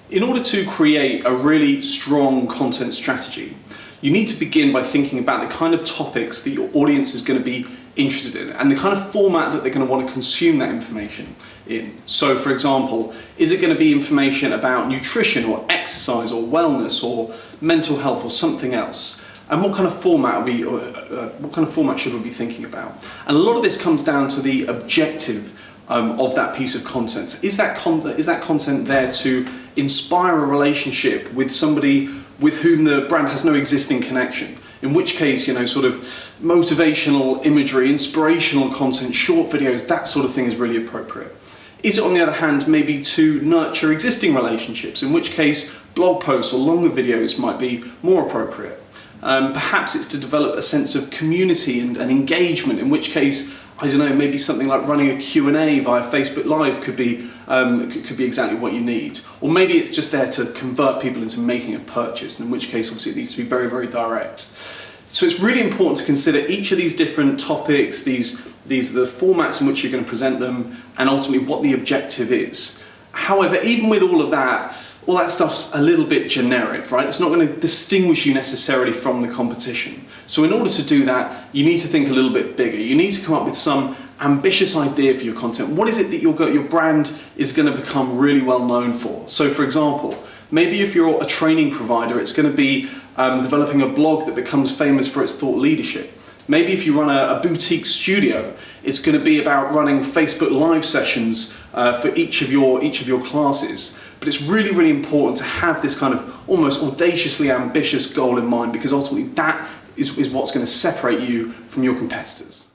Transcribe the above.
In order to create a really strong content strategy, you need to begin by thinking about the kind of topics that your audience is going to be interested in and the kind of format that they're going to want to consume that information in. So, for example, is it going to be information about nutrition or exercise or wellness or mental health or something else? And what kind of format should we be thinking about? And a lot of this comes down to the objective of that piece of content. Is that content there to inspire a relationship with somebody with whom the brand has no existing connection? In which case, sort of motivational imagery, inspirational content, short videos, that sort of thing is really appropriate. Is it, on the other hand, maybe to nurture existing relationships, in which case blog posts or longer videos might be more appropriate? Perhaps it's to develop a sense of community and engagement, in which case, I don't know, maybe something like running a Q&A via Facebook Live could be exactly what you need. Or maybe it's just there to convert people into making a purchase, in which case obviously it needs to be very, very direct. So it's really important to consider each of these different topics, these are the formats in which you're going to present them, and ultimately what the objective is. However, even with all that stuff's a little bit generic, right? It's not going to distinguish you necessarily from the competition. So in order to do that, you need to think a little bit bigger. You need to come up with some ambitious idea for your content. What is it that your brand is going to become really well known for? So for example, maybe if you're a training provider, it's going to be developing a blog that becomes famous for its thought leadership. Maybe if you run a boutique studio, it's going to be about running Facebook Live sessions for each of your classes. But it's really, really important to have this kind of almost audaciously ambitious goal in mind, because ultimately that is what's going to separate you from your competitors.